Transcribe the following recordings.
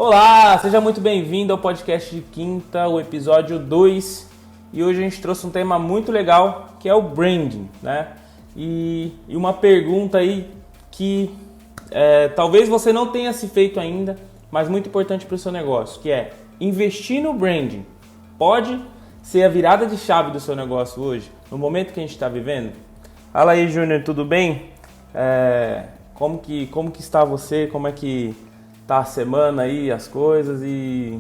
Olá, seja muito bem-vindo ao podcast de quinta, o episódio 2. E hoje a gente trouxe um tema muito legal, que é o branding, né? E uma pergunta aí que talvez você não tenha se feito ainda, mas muito importante para o seu negócio, que é investir no branding. Pode ser a virada de chave do seu negócio hoje, no momento que a gente está vivendo? Fala aí, Júnior, tudo bem? Como que está você? Como é que tá a semana aí, as coisas e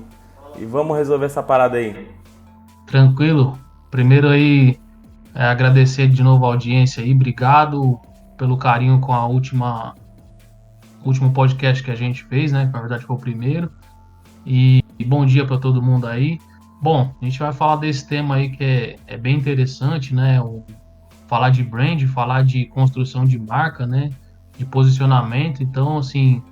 vamos resolver essa parada aí. Tranquilo. Primeiro aí, agradecer de novo a audiência aí. Obrigado pelo carinho com a último podcast que a gente fez, né? Que na verdade foi o primeiro. E bom dia para todo mundo aí. Bom, a gente vai falar desse tema aí que é bem interessante, né? Falar de brand, falar de construção de marca, né? De posicionamento. Então, assim,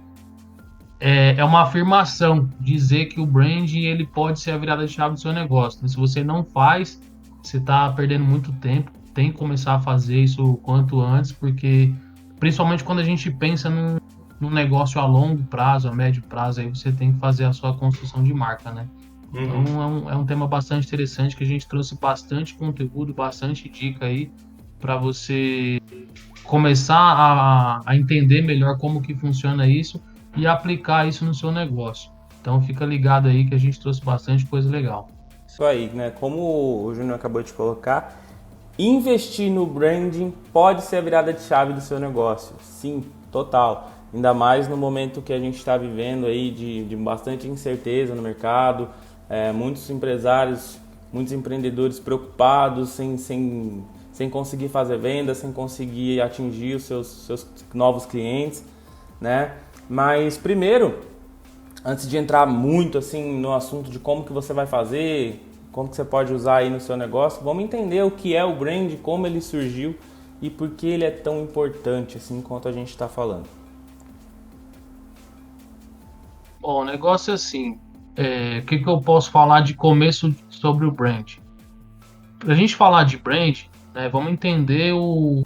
é uma afirmação dizer que o brand ele pode ser a virada de chave do seu negócio. Se você não faz, você está perdendo muito tempo. Tem que começar a fazer isso o quanto antes, porque principalmente quando a gente pensa num negócio a longo prazo, a médio prazo, aí você tem que fazer a sua construção de marca, né? Uhum. Então é um tema bastante interessante que a gente trouxe bastante conteúdo, bastante dica aí para você começar a entender melhor como que funciona isso e aplicar isso no seu negócio. Então fica ligado aí que a gente trouxe bastante coisa legal. Isso aí, né? Como o Júnior acabou de colocar, investir no branding pode ser a virada de chave do seu negócio. Sim, total. Ainda mais no momento que a gente está vivendo aí de bastante incerteza no mercado, muitos empresários, muitos empreendedores preocupados, sem conseguir fazer vendas, sem conseguir atingir os seus novos clientes, né? Mas primeiro, antes de entrar muito assim no assunto de como que você vai fazer, como que você pode usar aí no seu negócio, vamos entender o que é o brand, como ele surgiu e por que ele é tão importante assim quanto a gente está falando. Bom, o negócio é assim, o que eu posso falar de começo sobre o brand? Para a gente falar de brand, né, vamos entender o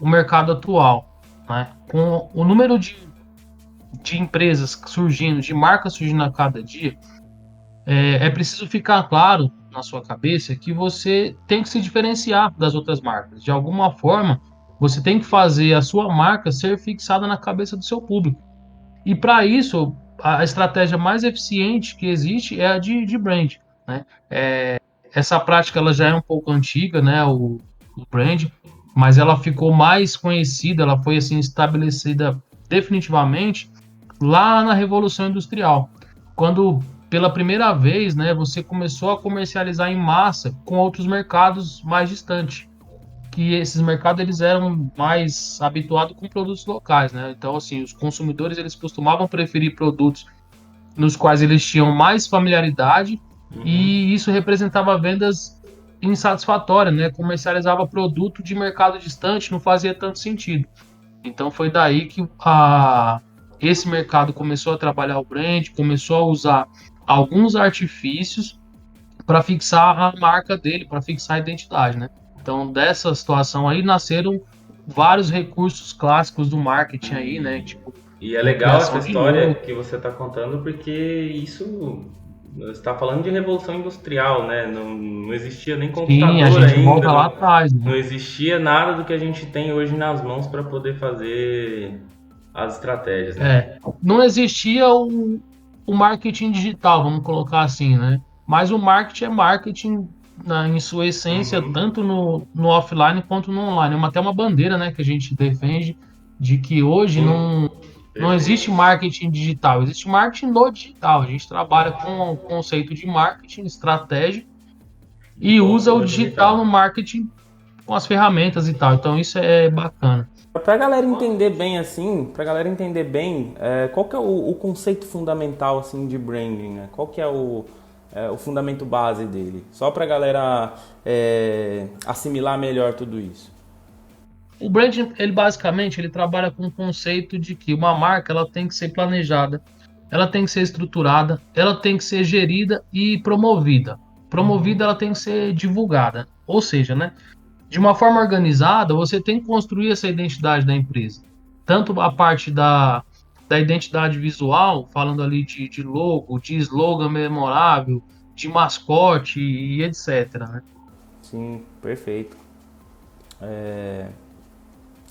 mercado atual, né? Com o número de empresas surgindo, de marcas surgindo a cada dia, é preciso ficar claro na sua cabeça que você tem que se diferenciar das outras marcas. De alguma forma, você tem que fazer a sua marca ser fixada na cabeça do seu público. E para isso, a estratégia mais eficiente que existe é a de brand, né? Essa prática ela já é um pouco antiga, né? O brand, mas ela ficou mais conhecida, ela foi assim estabelecida definitivamente lá na Revolução Industrial, quando pela primeira vez, né, você começou a comercializar em massa com outros mercados mais distantes, que esses mercados eles eram mais habituados com produtos locais, né? Então assim, os consumidores eles costumavam preferir produtos nos quais eles tinham mais familiaridade Uhum. e isso representava vendas insatisfatórias, né? Comercializava produto de mercado distante, não fazia tanto sentido. Então foi daí que esse mercado começou a trabalhar o brand, começou a usar alguns artifícios para fixar a marca dele, para fixar a identidade, né? Então dessa situação aí nasceram vários recursos clássicos do marketing aí, né? Tipo E é legal essa criação de história logo. que você está contando porque isso você está falando de revolução industrial, né? Não existia nem Sim, a computador gente ainda, volta lá não, atrás, né? não existia nada do que a gente tem hoje nas mãos para poder fazer as estratégias, né? Não existia o marketing digital, vamos colocar assim, né? Mas o marketing é marketing em sua essência, Uhum. tanto no offline quanto no online. É até uma bandeira, né, que a gente defende de que hoje Sim, não existe perfeito. marketing digital, existe marketing no digital. A gente trabalha com o conceito de marketing, estratégia e usa o No digital digital. no marketing com as ferramentas e tal. Então isso é bacana. Pra galera entender bem assim, pra galera entender bem, qual que é o conceito fundamental assim de branding, né? Qual que é o fundamento base dele? Só pra galera assimilar melhor tudo isso. O branding, ele basicamente, ele trabalha com o conceito de que uma marca, ela tem que ser planejada, ela tem que ser estruturada, ela tem que ser gerida e promovida. Promovida, ela tem que ser divulgada. Ou seja, né, de uma forma organizada, você tem que construir essa identidade da empresa. Tanto a parte da identidade visual, falando ali de logo, de slogan memorável, de mascote e etc, né? Sim, perfeito.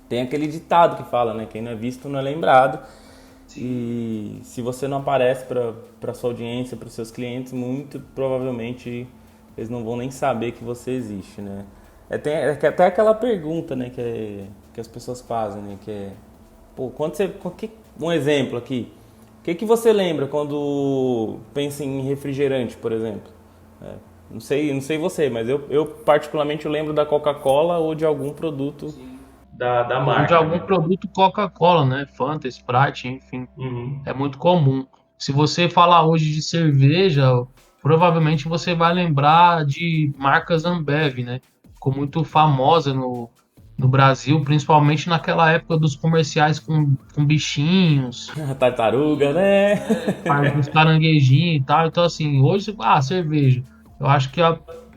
Tem aquele ditado que fala, né? Quem não é visto não é lembrado. E se você não aparece para sua audiência, para os seus clientes, muito provavelmente eles não vão nem saber que você existe, né? Até aquela pergunta, né, que as pessoas fazem, né, que é, pô, um exemplo aqui, o que você lembra quando pensa em refrigerante, por exemplo? Não sei você, mas eu particularmente eu lembro da Coca-Cola ou de algum produto da Ou de marca, algum né? produto Coca-Cola, né? Fanta, Sprite, enfim. Uhum. É muito comum. Se você falar hoje de cerveja, provavelmente você vai lembrar de marcas Ambev, né? Ficou muito famosa no Brasil, principalmente naquela época dos comerciais com bichinhos, A tartaruga, né? dos caranguejinhos e tal. Então, assim, hoje, cerveja. Eu acho que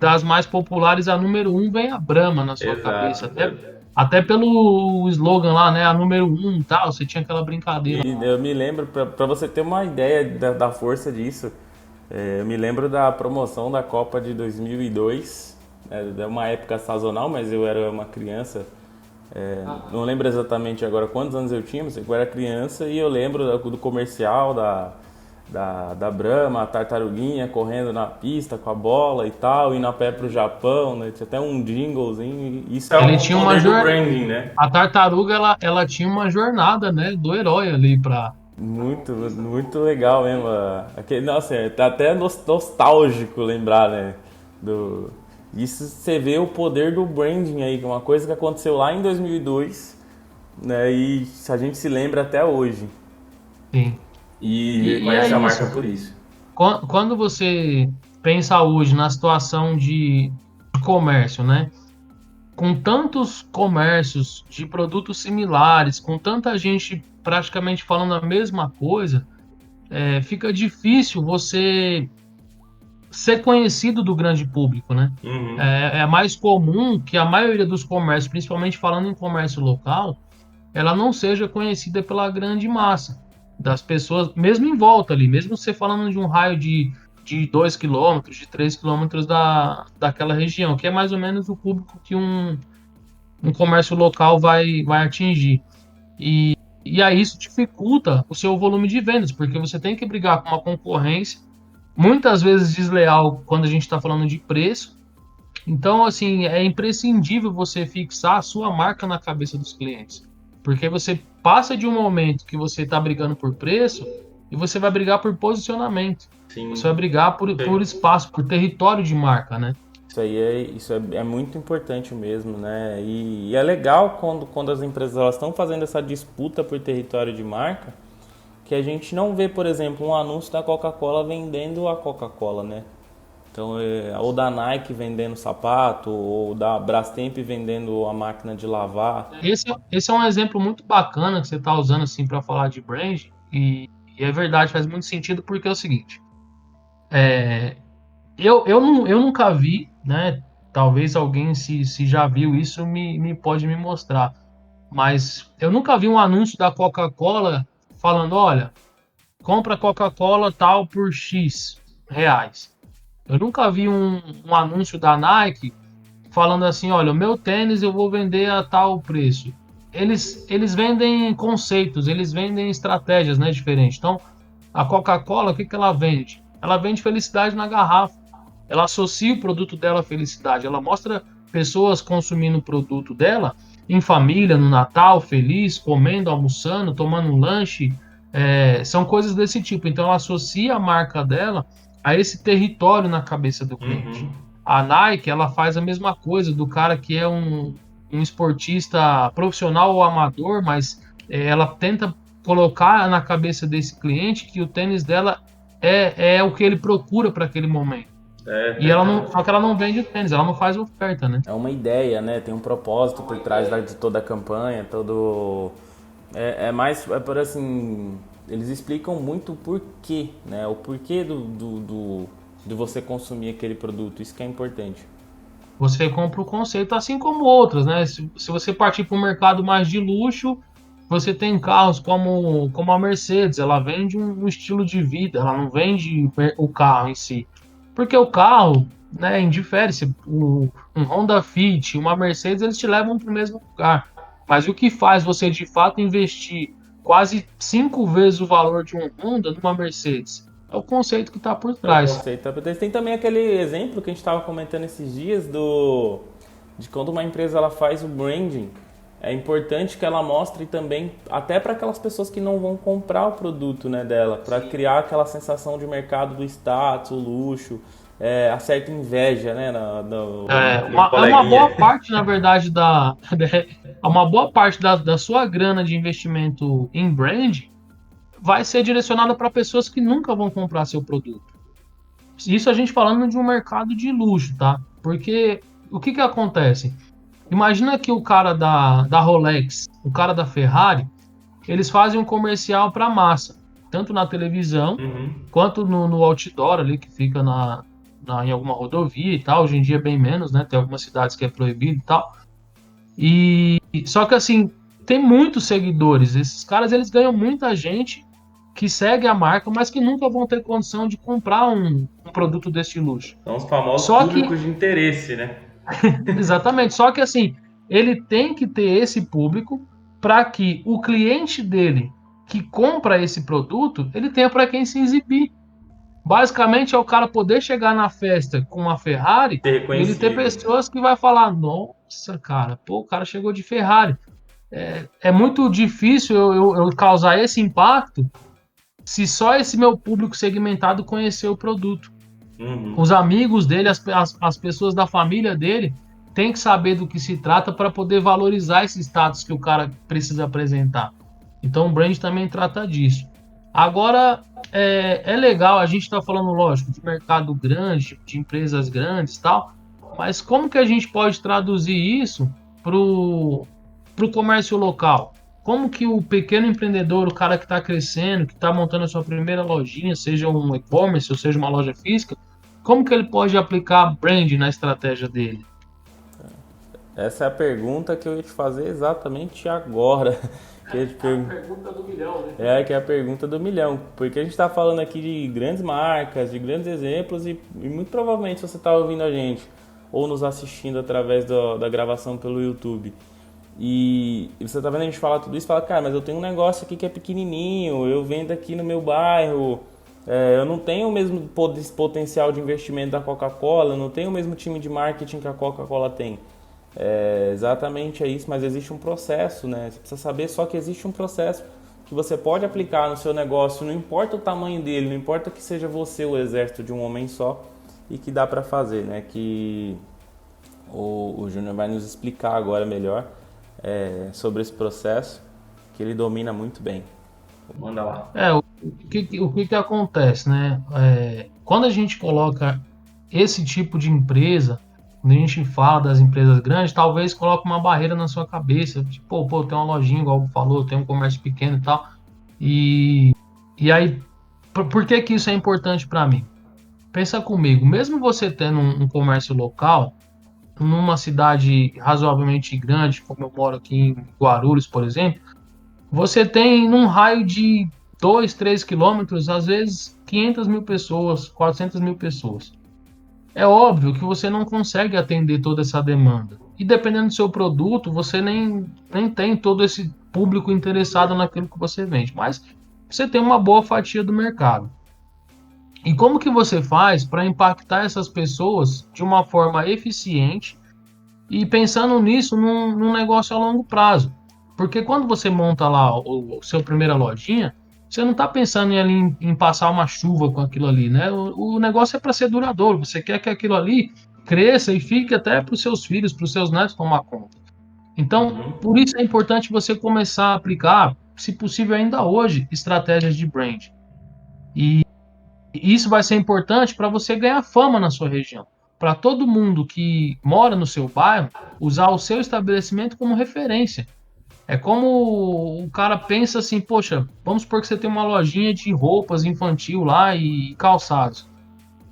das mais populares, a número um vem a Brahma na sua cabeça. Exato. Até pelo slogan lá, né? A número um e tal. Você tinha aquela brincadeira. E eu me lembro, pra você ter uma ideia da força disso, eu me lembro da promoção da Copa de 2002, é uma época sazonal, mas eu era uma criança, não lembro exatamente agora quantos anos eu tinha, mas eu era criança e eu lembro do comercial da Brahma, a tartaruguinha correndo na pista com a bola e tal, indo a pé pro Japão, né? Tinha até um jinglezinho, e isso é Ele o tinha uma poder do jornada. branding, né? A tartaruga, ela tinha uma jornada, né? Do herói ali pra. Muito, muito legal mesmo. Nossa, tá até nostálgico lembrar, né? Isso você vê o poder do branding aí, que é uma coisa que aconteceu lá em 2002, né? E a gente se lembra até hoje. Sim. E E é reconhece a isso. marca por isso. Quando você pensa hoje na situação de comércio, né? Com tantos comércios de produtos similares, com tanta gente praticamente falando a mesma coisa, fica difícil você ser conhecido do grande público, né? Uhum. É mais comum que a maioria dos comércios, principalmente falando em comércio local, ela não seja conhecida pela grande massa das pessoas, mesmo em volta ali, mesmo você falando de um raio de 2 quilômetros, de 3 quilômetros daquela região, que é mais ou menos o público que um comércio local vai atingir. E aí isso dificulta o seu volume de vendas, porque você tem que brigar com uma concorrência, muitas vezes desleal quando a gente está falando de preço. Então, assim, é imprescindível você fixar a sua marca na cabeça dos clientes. Porque você passa de um momento que você está brigando por preço e você vai brigar por posicionamento. Você vai Sim. brigar por espaço, por território de marca, né? Isso é muito importante mesmo, né? E é legal quando as empresas elas estão fazendo essa disputa por território de marca, que a gente não vê, por exemplo, um anúncio da Coca-Cola vendendo a Coca-Cola, né? Então, ou da Nike vendendo sapato, ou da Brastemp vendendo a máquina de lavar. Esse é um exemplo muito bacana que você está usando assim para falar de brand e é verdade, faz muito sentido porque é o seguinte, eu nunca vi, né? Talvez alguém se já viu isso me pode me mostrar, mas eu nunca vi um anúncio da Coca-Cola falando, olha, compra Coca-Cola tal por X reais. Eu nunca vi um anúncio da Nike falando assim, olha, o meu tênis eu vou vender a tal preço. Eles vendem conceitos, eles vendem estratégias, né, diferentes. Então, a Coca-Cola, o que ela vende? Ela vende felicidade na garrafa. Ela associa o produto dela à felicidade. Ela mostra pessoas consumindo o produto dela em família, no Natal, feliz, comendo, almoçando, tomando um lanche. São coisas desse tipo. Então, ela associa a marca dela a esse território na cabeça do cliente. Uhum. A Nike, ela faz a mesma coisa do cara que é um esportista profissional ou amador, mas ela tenta colocar na cabeça desse cliente que o tênis dela é o que ele procura para aquele momento. E ela não, só que ela não vende o tênis, ela não faz oferta, né? É uma ideia, né? Tem um propósito por trás de toda a campanha, todo. É mais, é por assim, eles explicam muito o porquê, né? O porquê de você consumir aquele produto, isso que é importante. Você compra o conceito, assim como outras, né? Se você partir para um mercado mais de luxo, você tem carros como a Mercedes, ela vende um estilo de vida, ela não vende o carro em si. Porque o carro, né, indifere se um Honda Fit, uma Mercedes, eles te levam para o mesmo lugar. Mas o que faz você de fato investir quase 5 vezes o valor de um Honda numa Mercedes? É o conceito que está por É o trás. conceito. Tem também aquele exemplo que a gente estava comentando esses dias de quando uma empresa ela faz o branding, é importante que ela mostre também, até para aquelas pessoas que não vão comprar o produto, né, dela, para criar aquela sensação de mercado do status, o luxo, a certa inveja, né, É uma boa parte, na verdade, uma boa parte da sua grana de investimento em brand vai ser direcionada para pessoas que nunca vão comprar seu produto. Isso a gente falando de um mercado de luxo, tá? Porque o que acontece? Imagina que o cara da Rolex, o cara da Ferrari, eles fazem um comercial para massa, tanto na televisão quanto no outdoor ali que fica em alguma rodovia e tal. Hoje em dia é bem menos, né? Tem algumas cidades que é proibido e tal. E só que assim, tem muitos seguidores. Esses caras eles ganham muita gente que segue a marca, mas que nunca vão ter condição de comprar um produto desse luxo. São os famosos Só que, públicos de interesse, né? exatamente, só que assim, ele tem que ter esse público para que o cliente dele que compra esse produto, ele tenha para quem se exibir. Basicamente é o cara poder chegar na festa com uma Ferrari Ser e ele ter reconhecido. pessoas que vai falar, nossa, cara, pô, o cara chegou de Ferrari. É muito difícil eu causar esse impacto se só esse meu público segmentado conhecer o produto. Os amigos dele, as pessoas da família dele, têm que saber do que se trata para poder valorizar esse status que o cara precisa apresentar. Então o brand também trata disso. Agora, é legal, a gente está falando, lógico, de mercado grande, de empresas grandes e tal, mas como que a gente pode traduzir isso para o comércio local? Como que o pequeno empreendedor, o cara que está crescendo, que está montando a sua primeira lojinha, seja um e-commerce ou seja uma loja física, como que ele pode aplicar brand na estratégia dele? Essa é a pergunta que eu ia te fazer exatamente agora. Pergunta do milhão, né? Que é a pergunta do milhão. Porque a gente está falando aqui de grandes marcas, de grandes exemplos e muito provavelmente você está ouvindo a gente ou nos assistindo através da gravação pelo YouTube. E você tá vendo a gente falar tudo isso e fala, cara, mas eu tenho um negócio aqui que é pequenininho, eu vendo aqui no meu bairro, eu não tenho o mesmo potencial de investimento da Coca-Cola, eu não tenho o mesmo time de marketing que a Coca-Cola tem. Exatamente é isso, mas existe um processo, né? Você precisa saber só que existe um processo que você pode aplicar no seu negócio, não importa o tamanho dele, não importa que seja você o exército de um homem só e que dá pra fazer, né? Que o Júnior vai nos explicar agora melhor sobre esse processo, que ele domina muito bem. Manda lá. O que acontece, né? Quando a gente coloca esse tipo de empresa, quando a gente fala das empresas grandes, talvez coloque uma barreira na sua cabeça, tipo, pô, tem uma lojinha, igual você falou, tem um comércio pequeno e tal, e, e aí, por que que isso é importante para mim? Pensa comigo, mesmo você tendo um comércio local, numa cidade razoavelmente grande, como eu moro aqui em Guarulhos, por exemplo, você tem num raio de 2, 3 quilômetros, às vezes 500 mil pessoas, 400 mil pessoas. É óbvio que você não consegue atender toda essa demanda. E dependendo do seu produto, você nem tem todo esse público interessado naquilo que você vende. Mas você tem uma boa fatia do mercado. E como que você faz para impactar essas pessoas de uma forma eficiente e pensando nisso num negócio a longo prazo? Porque quando você monta lá o seu primeira lojinha, você não está pensando em passar uma chuva com aquilo ali, né? O negócio é para ser duradouro. Você quer que aquilo ali cresça e fique até para os seus filhos, para os seus netos tomar conta. Então, por isso é importante você começar a aplicar, se possível ainda hoje, estratégias de brand. E isso vai ser importante para você ganhar fama na sua região. Para todo mundo que mora no seu bairro usar o seu estabelecimento como referência. É como o cara pensa assim, poxa, vamos supor que você tem uma lojinha de roupas infantil lá e calçados.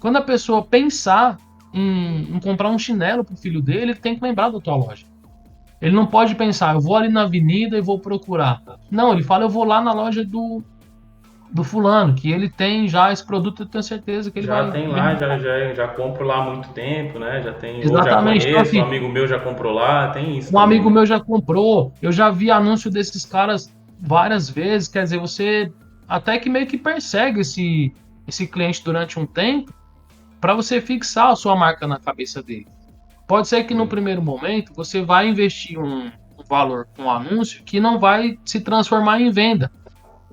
Quando a pessoa pensar em comprar um chinelo para o filho dele, ele tem que lembrar da tua loja. Ele não pode pensar, eu vou ali na avenida e vou procurar. Não, ele fala, eu vou lá na loja do fulano, que ele tem já esse produto, eu tenho certeza que ele Já vai tem lá, vender. já compro lá há muito tempo, né? Já tem, ou já Exatamente. Então, conheço, um assim, amigo meu já comprou lá, tem isso um também, amigo né? meu já comprou, eu já vi anúncio desses caras várias vezes, quer dizer, você até que meio que persegue esse cliente durante um tempo para você fixar a sua marca na cabeça dele. Pode ser que no Sim. primeiro momento você vai investir um valor com um anúncio que não vai se transformar em venda.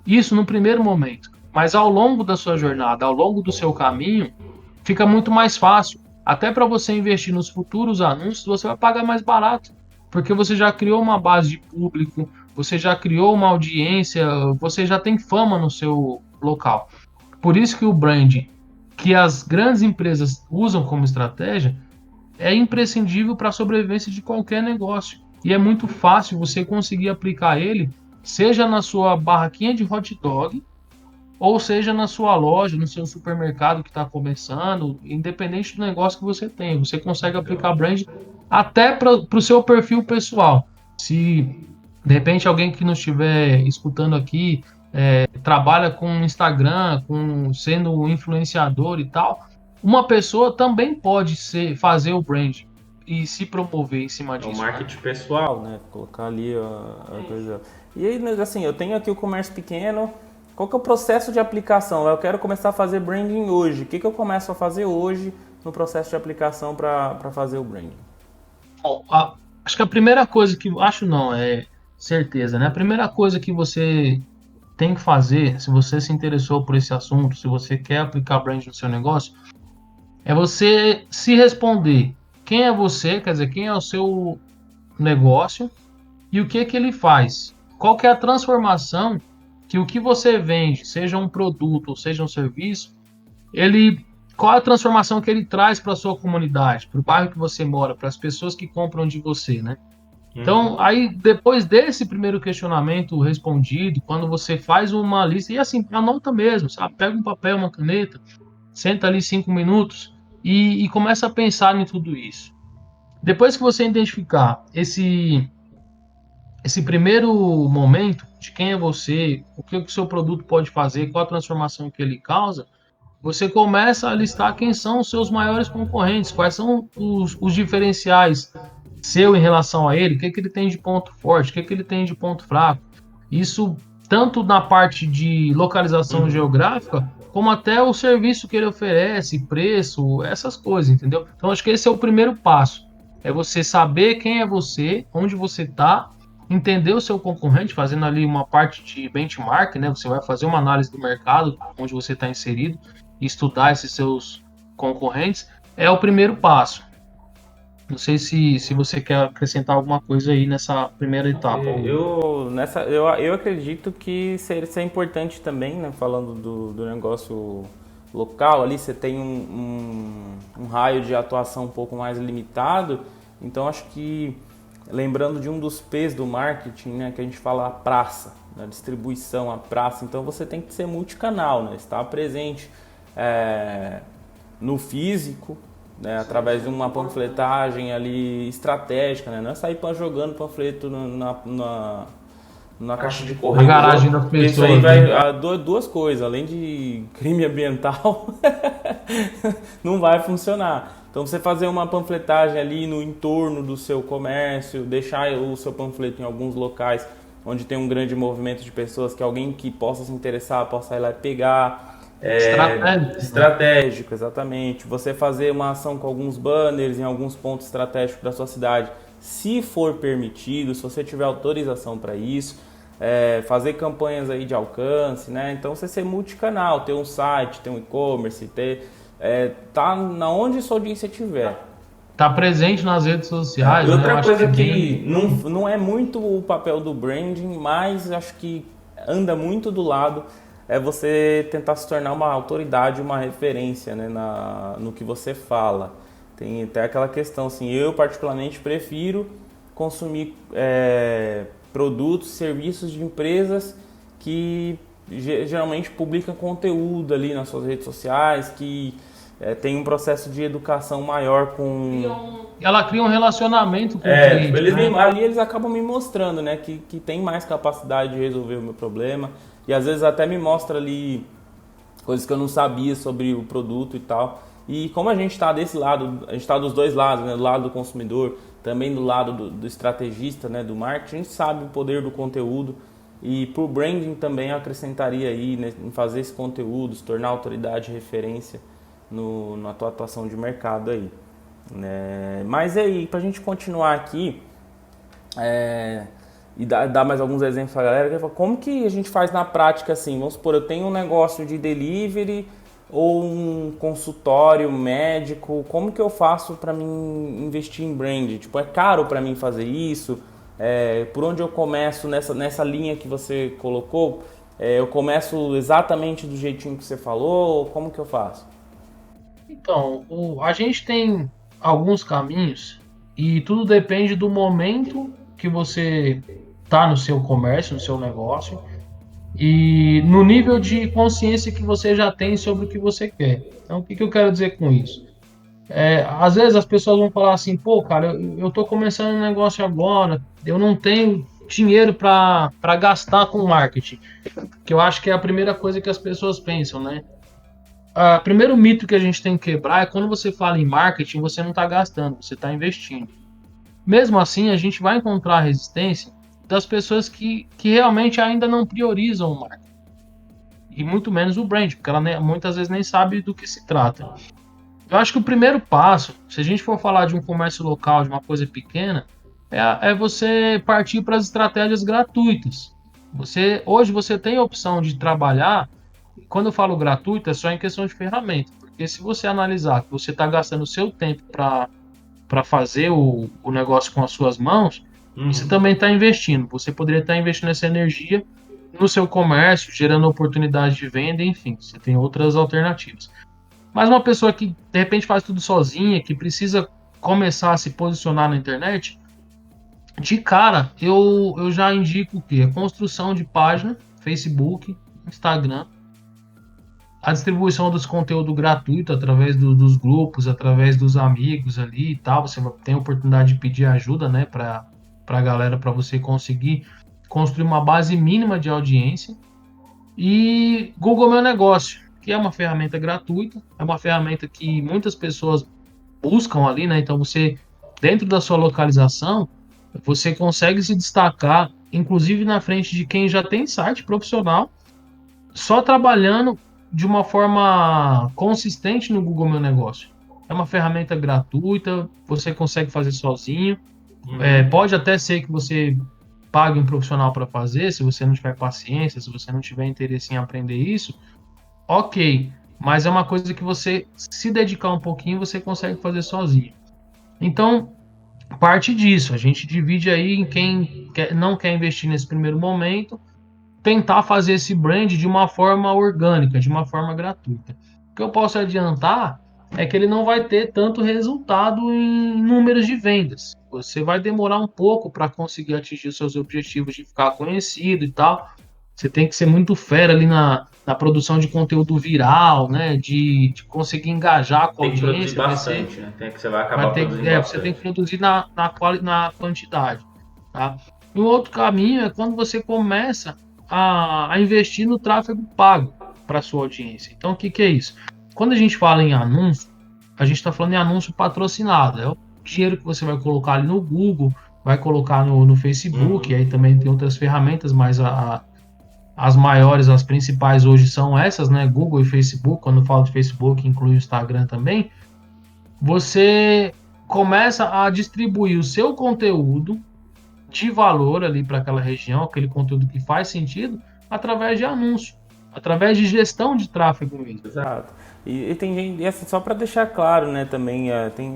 Isso no primeiro momento. Mas ao longo da sua jornada, ao longo do seu caminho, fica muito mais fácil. Até para você investir nos futuros anúncios, você vai pagar mais barato, porque você já criou uma base de público, você já criou uma audiência, você já tem fama no seu local. Por isso que o brand que as grandes empresas usam como estratégia é imprescindível para a sobrevivência de qualquer negócio. E é muito fácil você conseguir aplicar ele, seja na sua barraquinha de hot dog, ou seja na sua loja, no seu supermercado que está começando, independente do negócio que você tem. Você consegue aplicar Legal. brand até para o seu perfil pessoal. Se de repente alguém que não estiver escutando aqui trabalha com Instagram, com sendo um influenciador e tal, uma pessoa também pode fazer o brand e se promover em cima É o disso, né? marketing pessoal, né? Colocar ali a coisa. E aí, assim, eu tenho aqui o comércio pequeno. Qual que é o processo de aplicação? Eu quero começar a fazer branding hoje. O que eu começo a fazer hoje no processo de aplicação para fazer o branding? Bom, acho que a primeira coisa que acho não é certeza, né? A primeira coisa que você tem que fazer, se você se interessou por esse assunto, se você quer aplicar brand no seu negócio, é você se responder quem é você, quer dizer, quem é o seu negócio e o que que ele faz. Qual que é a transformação que o que você vende, seja um produto ou seja um serviço, ele qual é a transformação que ele traz para a sua comunidade, para o bairro que você mora, para as pessoas que compram de você, né? Então, Uhum. aí depois desse primeiro questionamento respondido, quando você faz uma lista, e assim, anota mesmo, sabe? Pega um papel, uma caneta, senta ali 5 minutos e começa a pensar em tudo isso. Depois que você identificar esse primeiro momento de quem é você, o que o seu produto pode fazer, qual a transformação que ele causa, você começa a listar quem são os seus maiores concorrentes, quais são os diferenciais seu em relação a ele, o que, que ele tem de ponto forte, o que, que ele tem de ponto fraco. Isso tanto na parte de localização Uhum. geográfica, como até o serviço que ele oferece, preço, essas coisas, entendeu? Então acho que esse é o primeiro passo. É você saber quem é você, onde você está, entender o seu concorrente, fazendo ali uma parte de benchmark, né? Você vai fazer uma análise do mercado onde você está inserido, estudar esses seus concorrentes, é o primeiro passo. Não sei se você quer acrescentar alguma coisa aí nessa primeira etapa. Eu acredito que seria importante também, né? Falando do negócio local ali, você tem um raio de atuação um pouco mais limitado. Então acho que lembrando de um dos P's do marketing, né, que a gente fala a praça, a distribuição, a praça. Então você tem que ser multicanal, né? Estar presente no físico, né, através de uma panfletagem ali estratégica, né? Não é sair jogando panfleto na caixa de Na correio dos garagem outros, das porque isso aí pessoas, vai né? duas coisas, além de crime ambiental, não vai funcionar. Então você fazer uma panfletagem ali no entorno do seu comércio, deixar o seu panfleto em alguns locais onde tem um grande movimento de pessoas, que alguém que possa se interessar possa ir lá e pegar. Estratégico, né? Estratégico, exatamente. Você fazer uma ação com alguns banners em alguns pontos estratégicos da sua cidade, se for permitido, se você tiver autorização para isso. Fazer campanhas aí de alcance, né? Então você ser multicanal, ter um site, ter um e-commerce, tá na onde sua audiência estiver. Tá presente nas redes E sociais, né? Eu outra acho que coisa é bem. que não é muito o papel do branding, mas acho que anda muito do lado, é você tentar se tornar uma autoridade, uma referência, né, no que você fala. Tem até aquela questão, assim, eu particularmente prefiro consumir produtos, serviços de empresas que geralmente publicam conteúdo ali nas suas redes sociais, que tem um processo de educação maior com... Ela cria um relacionamento com o cliente, tipo, né? ali eles acabam me mostrando, né, que tem mais capacidade de resolver o meu problema, e às vezes até me mostra ali coisas que eu não sabia sobre o produto e tal. E como a gente está desse lado, a gente está dos dois lados, né, do lado do consumidor, também do lado do estrategista, né, do marketing, a gente sabe o poder do conteúdo. E por branding também eu acrescentaria aí, né, em fazer esse conteúdo, se tornar autoridade e referência na tua atuação de mercado aí. Né? Mas aí, pra gente continuar aqui e dar mais alguns exemplos pra galera, como que a gente faz na prática assim? Vamos supor, eu tenho um negócio de delivery ou um consultório médico, como que eu faço para mim investir em brand? Tipo, é caro para mim fazer isso? Por onde eu começo nessa linha que você colocou? Eu começo exatamente do jeitinho que você falou? Como que eu faço? Então, a gente tem alguns caminhos e tudo depende do momento que você está no seu comércio, no seu negócio e no nível de consciência que você já tem sobre o que você quer. Então, o que eu quero dizer com isso? Às vezes as pessoas vão falar assim, pô, cara, eu tô começando um negócio agora, eu não tenho dinheiro para gastar com marketing, que eu acho que é a primeira coisa que as pessoas pensam, né? O primeiro mito que a gente tem que quebrar é quando você fala em marketing, você não está gastando, você está investindo. Mesmo assim, a gente vai encontrar resistência das pessoas que realmente ainda não priorizam o marketing. E muito menos o brand, porque ela muitas vezes nem sabe do que se trata. Eu acho que o primeiro passo, se a gente for falar de um comércio local, de uma coisa pequena, é você partir para as estratégias gratuitas. Hoje você tem a opção de trabalhar, quando eu falo gratuito, é só em questão de ferramenta, porque se você analisar que você está gastando o seu tempo para fazer o negócio com as suas mãos, você também está investindo. Você poderia estar investindo essa energia no seu comércio, gerando oportunidade de venda, enfim, você tem outras alternativas. Mas uma pessoa que de repente faz tudo sozinha, que precisa começar a se posicionar na internet, de cara eu já indico o quê? A construção de página, Facebook, Instagram, a distribuição dos conteúdos gratuito através dos grupos, através dos amigos ali e tal. Você tem a oportunidade de pedir ajuda, né, para a galera, para você conseguir construir uma base mínima de audiência. E Google Meu Negócio, que é uma ferramenta gratuita, é uma ferramenta que muitas pessoas buscam ali, né? Então você, dentro da sua localização, você consegue se destacar, inclusive na frente de quem já tem site profissional, só trabalhando de uma forma consistente no Google Meu Negócio. É uma ferramenta gratuita, você consegue fazer sozinho. Pode até ser que você pague um profissional para fazer, se você não tiver paciência, se você não tiver interesse em aprender isso, ok. Mas é uma coisa que você, se dedicar um pouquinho, você consegue fazer sozinho. Então, parte disso. A gente divide aí em quem não quer investir nesse primeiro momento, tentar fazer esse brand de uma forma orgânica, de uma forma gratuita. O que eu posso adiantar é que ele não vai ter tanto resultado em números de vendas. Você vai demorar um pouco para conseguir atingir os seus objetivos de ficar conhecido e tal. Você tem que ser muito fera ali na produção de conteúdo viral, né? De conseguir engajar com a Tem que produzir audiência. bastante, né? Você vai acabar produzindo Você tem bastante. que produzir na quantidade. Tá? E um outro caminho é quando você começa a investir no tráfego pago para sua audiência. Então, o que é isso? Quando a gente fala em anúncio, a gente está falando em anúncio patrocinado. É o dinheiro que você vai colocar ali no Google, vai colocar no Facebook, e aí também tem outras ferramentas, mas as maiores, as principais hoje são essas, né? Google e Facebook. Quando eu falo de Facebook, inclui o Instagram também. Você começa a distribuir o seu conteúdo de valor ali para aquela região, aquele conteúdo que faz sentido, através de anúncio, através de gestão de tráfego mesmo. Exato. E tem gente, e assim, só para deixar claro, né, também,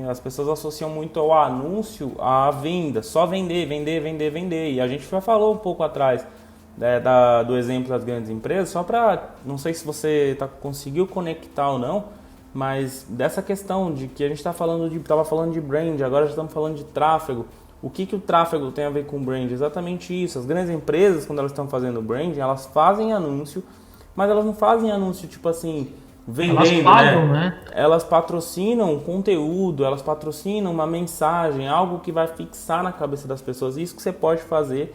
as pessoas associam muito ao anúncio à venda, só vender, vender, vender, vender. E a gente já falou um pouco atrás, né, do exemplo das grandes empresas, só para, não sei se você conseguiu conectar ou não, mas dessa questão de que a gente estava falando de brand, agora já estamos falando de tráfego. O que o tráfego tem a ver com brand? Exatamente isso. As grandes empresas, quando elas estão fazendo branding, elas fazem anúncio, mas elas não fazem anúncio tipo assim, vendendo, Elas pagam, né? Elas patrocinam conteúdo, elas patrocinam uma mensagem, algo que vai fixar na cabeça das pessoas. Isso que você pode fazer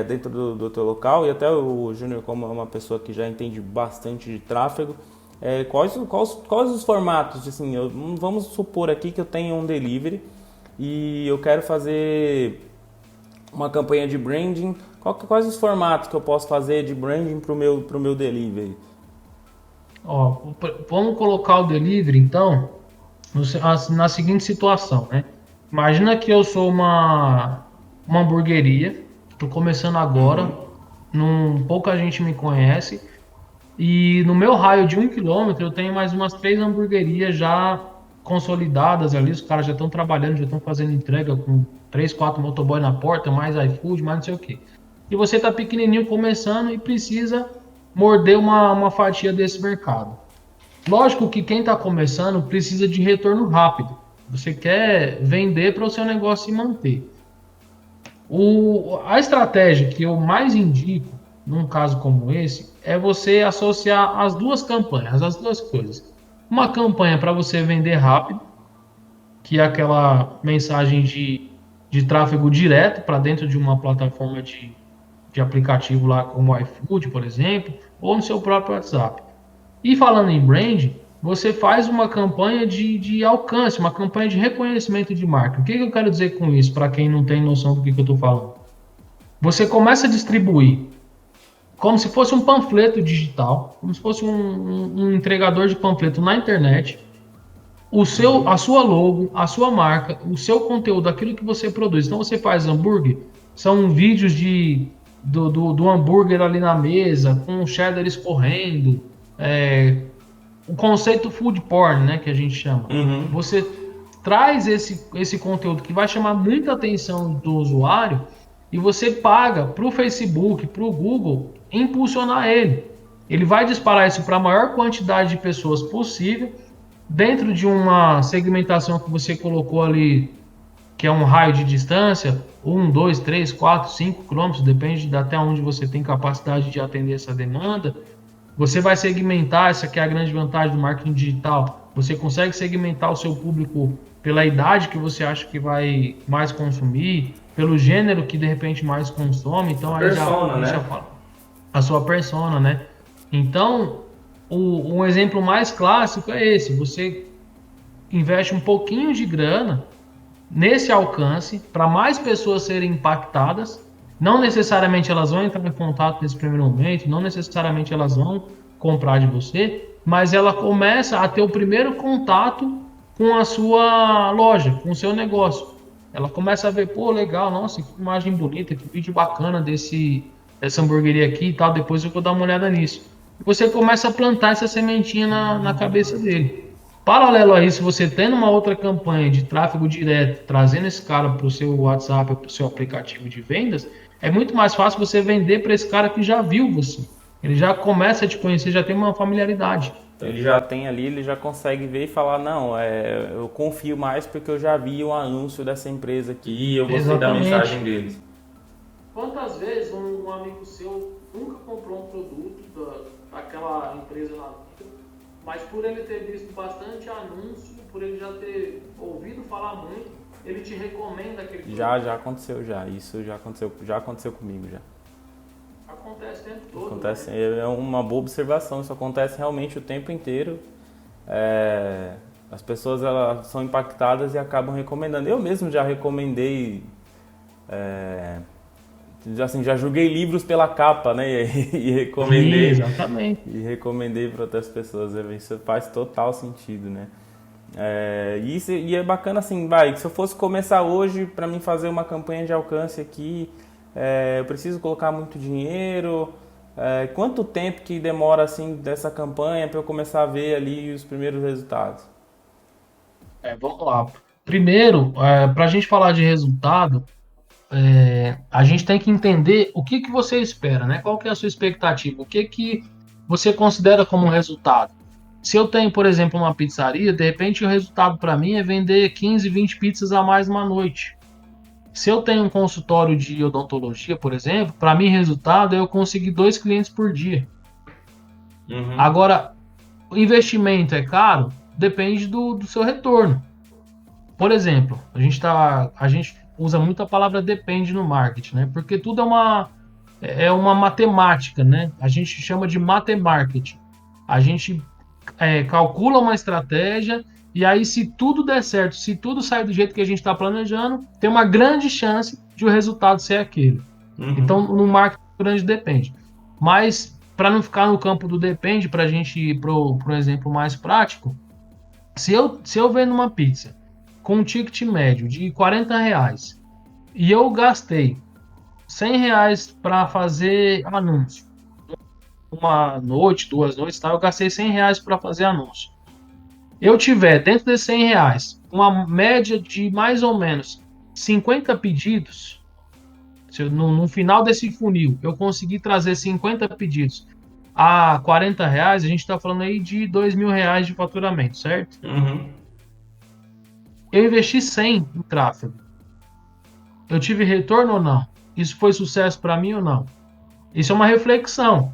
dentro do teu local. E até o Júnior, como é uma pessoa que já entende bastante de tráfego, quais os formatos? Assim, vamos supor aqui que eu tenho um delivery e eu quero fazer uma campanha de branding. Quais os formatos que eu posso fazer de branding pro meu delivery? Ó, vamos colocar o delivery, então, na seguinte situação, né? Imagina que eu sou uma hamburgueria, estou começando agora, pouca gente me conhece, e no meu raio de 1 quilômetro eu tenho mais umas 3 hamburguerias já consolidadas ali, os caras já estão trabalhando, já estão fazendo entrega com 3, 4 motoboy na porta, mais iFood, mais não sei o quê. E você está pequenininho começando e precisa morder uma fatia desse mercado. Lógico que quem está começando precisa de retorno rápido. Você quer vender para o seu negócio se manter. A estratégia que eu mais indico, num caso como esse, é você associar as duas campanhas, as duas coisas. Uma campanha para você vender rápido, que é aquela mensagem de tráfego direto para dentro de uma plataforma de aplicativo lá como o iFood, por exemplo, ou no seu próprio WhatsApp. E falando em brand, você faz uma campanha de alcance, uma campanha de reconhecimento de marca. O que eu quero dizer com isso, para quem não tem noção do que eu estou falando? Você começa a distribuir como se fosse um panfleto digital, como se fosse um entregador de panfleto na internet, a sua logo, a sua marca, o seu conteúdo, aquilo que você produz. Então você faz hambúrguer, são vídeos do hambúrguer ali na mesa, com o cheddar escorrendo, o conceito food porn, né, que a gente chama. Você traz esse conteúdo que vai chamar muita atenção do usuário e você paga para o Facebook, para o Google impulsionar ele. Ele vai disparar isso para a maior quantidade de pessoas possível dentro de uma segmentação que você colocou ali, que é um raio de distância, 1, 2, 3, 4, 5 quilômetros, depende de até onde você tem capacidade de atender essa demanda. Você vai segmentar, essa que é a grande vantagem do marketing digital, você consegue segmentar o seu público pela idade que você acha que vai mais consumir, pelo gênero que de repente mais consome, então aí já fala a sua persona, né? Então, um exemplo mais clássico é esse, você investe um pouquinho de grana nesse alcance para mais pessoas serem impactadas. Não necessariamente elas vão entrar em contato nesse primeiro momento, não necessariamente elas vão comprar de você, mas ela começa a ter o primeiro contato com a sua loja, com o seu negócio. Ela começa a ver, pô, legal, nossa, que imagem bonita, que vídeo bacana dessa hamburgueria aqui e tal, depois eu vou dar uma olhada nisso. E você começa a plantar essa sementinha na cabeça dele. Paralelo a isso, você tendo uma outra campanha de tráfego direto, trazendo esse cara para o seu WhatsApp, para o seu aplicativo de vendas, é muito mais fácil você vender para esse cara que já viu você. Ele já começa a te conhecer, já tem uma familiaridade. Então ele já tem ali, ele já consegue ver e falar, não, eu confio mais porque eu já vi o anúncio dessa empresa aqui e eu gostei da mensagem deles. Quantas vezes um amigo seu nunca comprou um produto daquela empresa lá, mas por ele ter visto bastante anúncio, por ele já ter ouvido falar muito, ele te recomenda aquele produto? Já aconteceu, isso já aconteceu comigo já. Acontece o tempo todo. Acontece, né? É uma boa observação, isso acontece realmente o tempo inteiro. As pessoas elas são impactadas e acabam recomendando. Eu mesmo já recomendei, assim, já julguei livros pela capa, né? E recomendei. Sim, exatamente. E recomendei para outras pessoas. Isso faz total sentido, né? E é bacana assim, se eu fosse começar hoje para mim fazer uma campanha de alcance aqui, eu preciso colocar muito dinheiro. Quanto tempo que demora assim dessa campanha para eu começar a ver ali os primeiros resultados? Vamos lá. Primeiro, para a gente falar de resultado, a gente tem que entender o que você espera, né? Qual que é a sua expectativa? O que você considera como resultado? Se eu tenho, por exemplo, uma pizzaria, de repente o resultado para mim é vender 15, 20 pizzas a mais numa noite. Se eu tenho um consultório de odontologia, por exemplo, para mim resultado é eu conseguir 2 clientes por dia. Agora, o investimento é caro? Depende do seu retorno. Por exemplo, a gente usa muito a palavra depende no marketing, né? Porque tudo é uma matemática, né? A gente chama de matemarketing. A gente calcula uma estratégia e aí, se tudo der certo, se tudo sair do jeito que a gente está planejando, tem uma grande chance de o resultado ser aquele. Então, no marketing, grande depende. Mas, para não ficar no campo do depende, para a gente ir para um exemplo mais prático, se eu vendo uma pizza com um ticket médio de R$ 40 e eu gastei R$ 100 para fazer anúncio, uma noite, 2 noites, tá? Eu gastei R$ 100 para fazer anúncio. Eu tiver dentro desses R$ 100 uma média de mais ou menos 50 pedidos, se eu, no final desse funil eu conseguir trazer 50 pedidos a R$ 40, a gente está falando aí de R$ 2.000 de faturamento, certo? Eu investi 100 em tráfego. Eu tive retorno ou não? Isso foi sucesso para mim ou não? Isso é uma reflexão.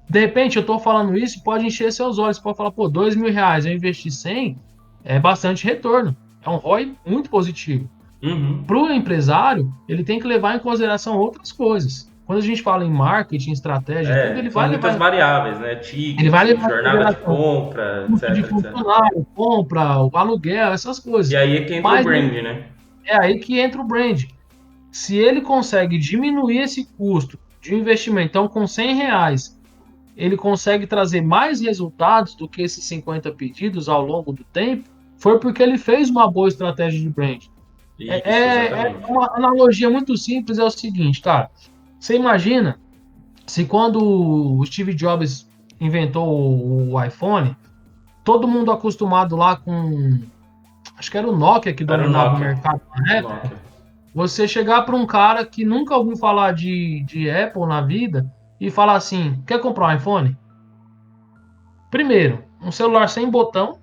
De repente, eu estou falando isso, pode encher seus olhos, pode falar, pô, R$ 2.000, eu investi 100, é bastante retorno. É um ROI muito positivo. Para o empresário, ele tem que levar em consideração outras coisas. Quando a gente fala em marketing, estratégia, tudo, ele vai levar muitas variáveis, né? Ticket, ele vai levar jornada de compra, custo de etc, etc. funcionário, compra, o aluguel, essas coisas. E aí é que entra o brand, né? É aí que entra o brand. Se ele consegue diminuir esse custo de investimento, então com R$ 100, ele consegue trazer mais resultados do que esses 50 pedidos ao longo do tempo, foi porque ele fez uma boa estratégia de brand. Isso, É uma analogia muito simples, é o seguinte, cara. Você imagina se quando o Steve Jobs inventou o iPhone, todo mundo acostumado lá com... Acho que era o Nokia que dominava o mercado na época. Você chegar para um cara que nunca ouviu falar de Apple na vida e falar assim, quer comprar um iPhone? Primeiro, um celular sem botão,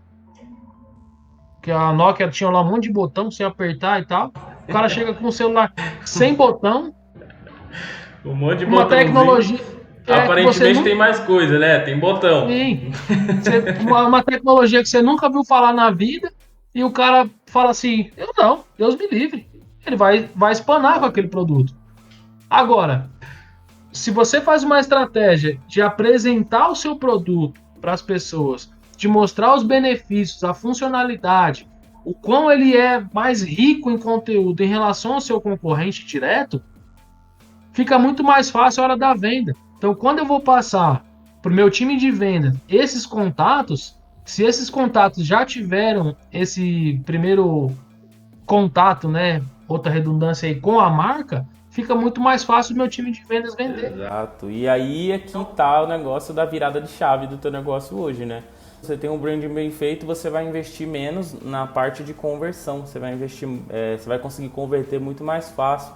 que a Nokia tinha lá um monte de botão, sem apertar e tal. O cara chega com um celular sem botão, um monte de uma tecnologia... Aparentemente tem mais coisa, né? Tem botão. Sim. Uma tecnologia que você nunca viu falar na vida e o cara fala assim, eu não, Deus me livre. Ele vai espanar com aquele produto. Agora, se você faz uma estratégia de apresentar o seu produto para as pessoas, de mostrar os benefícios, a funcionalidade, o quão ele é mais rico em conteúdo em relação ao seu concorrente direto, fica muito mais fácil a hora da venda. Então, quando eu vou passar para o meu time de venda esses contatos, se esses contatos já tiveram esse primeiro contato, né, outra redundância aí, com a marca, fica muito mais fácil o meu time de vendas vender. Exato. E aí é que tá o negócio da virada de chave do teu negócio hoje, né? Você tem um branding bem feito, você vai investir menos na parte de conversão. Você vai investir, você vai conseguir converter muito mais fácil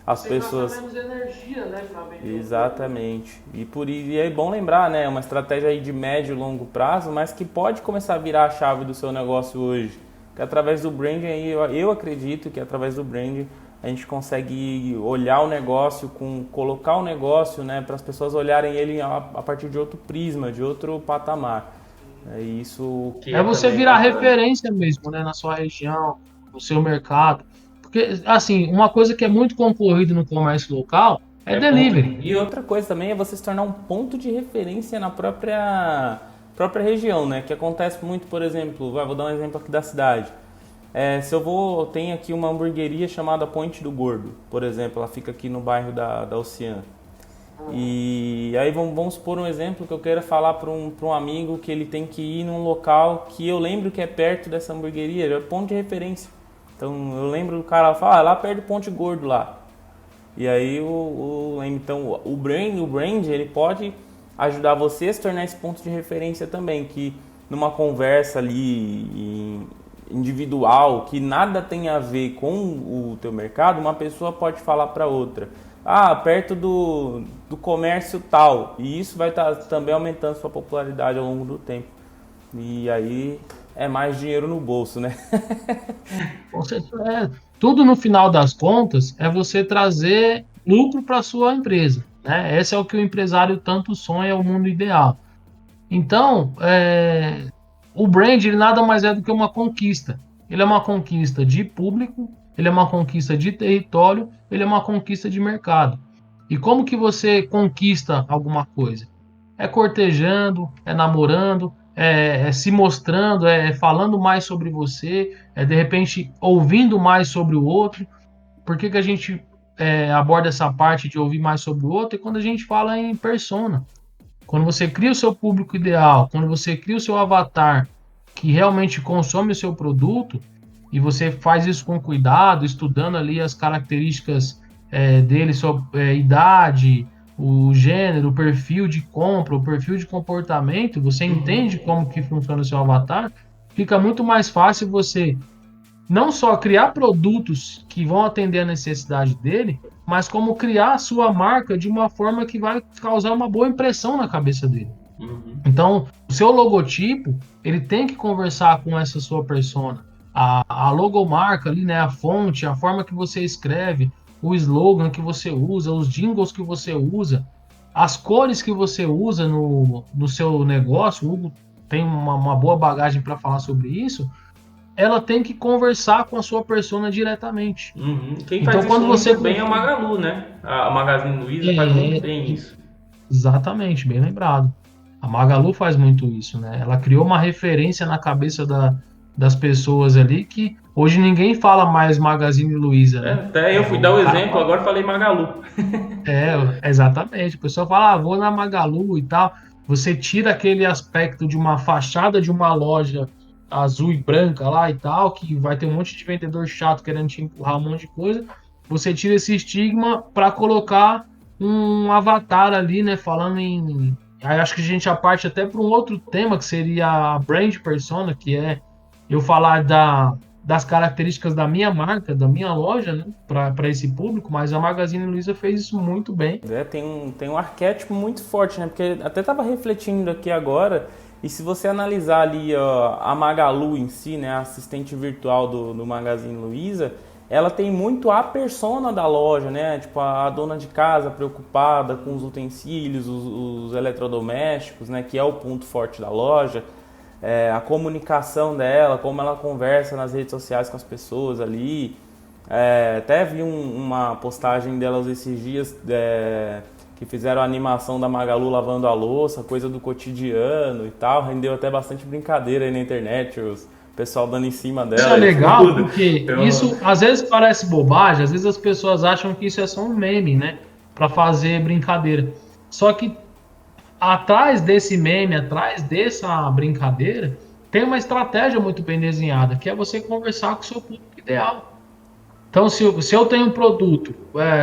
as pessoas. Você gasta menos energia, né, pra vender. Exatamente. E é bom lembrar, né? Uma estratégia aí de médio e longo prazo, mas que pode começar a virar a chave do seu negócio hoje. Que através do branding aí, eu acredito que através do branding a gente consegue olhar o negócio, colocar o negócio, né, para as pessoas olharem ele a partir de outro prisma, de outro patamar. Isso é você virar referência mesmo, né, na sua região, no seu mercado. Porque, assim, uma coisa que é muito concorrido no comércio local é delivery. E outra coisa também é você se tornar um ponto de referência na própria região, né? Que acontece muito, por exemplo, vou dar um exemplo aqui da cidade. Se eu tenho aqui uma hamburgueria chamada Ponte do Gordo, por exemplo, ela fica aqui no bairro da Oceana. E aí vamos supor um exemplo que eu queira falar para um amigo que ele tem que ir num local que eu lembro que é perto dessa hamburgueria, ele é ponto de referência. Então eu lembro do cara fala, lá perto do Ponte Gordo lá. E aí então o brand ele pode ajudar você a se tornar esse ponto de referência também, que numa conversa ali individual, que nada tem a ver com o teu mercado, uma pessoa pode falar para outra, perto do comércio tal, e isso vai estar também aumentando sua popularidade ao longo do tempo. E aí é mais dinheiro no bolso, né? Tudo no final das contas é você trazer lucro para sua empresa, né? Esse é o que o empresário tanto sonha, é o mundo ideal. Então, o brand ele nada mais é do que uma conquista. Ele é uma conquista de público, ele é uma conquista de território, ele é uma conquista de mercado. E como que você conquista alguma coisa? É cortejando, é namorando, é se mostrando, é falando mais sobre você, é de repente ouvindo mais sobre o outro. Por que a gente aborda essa parte de ouvir mais sobre o outro? É quando a gente fala em persona. Quando você cria o seu público ideal, quando você cria o seu avatar que realmente consome o seu produto e você faz isso com cuidado, estudando ali as características dele, sua idade, o gênero, o perfil de compra, o perfil de comportamento, você entende como que funciona o seu avatar, fica muito mais fácil você não só criar produtos que vão atender a necessidade dele, mas como criar a sua marca de uma forma que vai causar uma boa impressão na cabeça dele. Então, o seu logotipo, ele tem que conversar com essa sua persona. A logomarca ali, né, a fonte, a forma que você escreve, o slogan que você usa, os jingles que você usa, as cores que você usa no seu negócio, o Hugo tem uma boa bagagem para falar sobre isso, ela tem que conversar com a sua persona diretamente. Quem então, faz quando isso você muito bem é a Magalu, né? A Magazine Luiza faz muito bem isso. Exatamente, bem lembrado. A Magalu faz muito isso, né? Ela criou uma referência na cabeça das pessoas ali que hoje ninguém fala mais Magazine Luiza, né? Até eu fui dar o exemplo, agora falei Magalu. Exatamente. O pessoal fala, vou na Magalu e tal. Você tira aquele aspecto de uma fachada de uma loja azul e branca lá e tal, que vai ter um monte de vendedor chato querendo te empurrar um monte de coisa. Você tira esse estigma para colocar um avatar ali, né? Falando em. Aí acho que a gente já parte até para um outro tema, que seria a brand persona, que é eu falar das características da minha marca, da minha loja, né? Para esse público, mas a Magazine Luiza fez isso muito bem. Tem um arquétipo muito forte, né? Porque até estava refletindo aqui agora. E se você analisar ali a Magalu em si, né, a assistente virtual do Magazine Luiza, ela tem muito a persona da loja, né? Tipo, a dona de casa preocupada com os utensílios, os eletrodomésticos, né? Que é o ponto forte da loja. A comunicação dela, como ela conversa nas redes sociais com as pessoas ali. Até vi uma postagem delas esses dias... que fizeram a animação da Magalu lavando a louça, coisa do cotidiano e tal, rendeu até bastante brincadeira aí na internet, o pessoal dando em cima dela. Isso é legal, porque isso às vezes parece bobagem, às vezes as pessoas acham que isso é só um meme, né, para fazer brincadeira. Só que atrás desse meme, atrás dessa brincadeira, tem uma estratégia muito bem desenhada, que é você conversar com o seu público ideal. Então, se eu tenho um produto,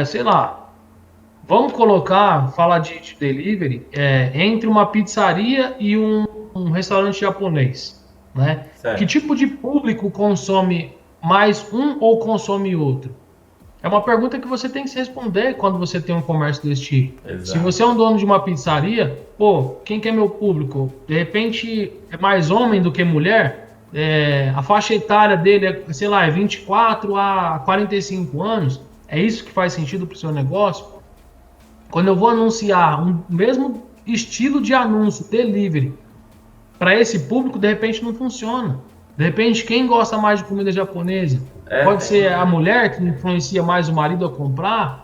sei lá, vamos falar de delivery, entre uma pizzaria e um restaurante japonês, né? Certo. Que tipo de público consome mais um ou consome outro? É uma pergunta que você tem que se responder quando você tem um comércio desse tipo. Exato. Se você é um dono de uma pizzaria, quem que é meu público? De repente é mais homem do que mulher? A faixa etária dele é 24 a 45 anos? É isso que faz sentido para o seu negócio? Quando eu vou anunciar um mesmo estilo de anúncio, delivery, para esse público, de repente não funciona. De repente, quem gosta mais de comida japonesa? Pode ser a mulher que influencia mais o marido a comprar.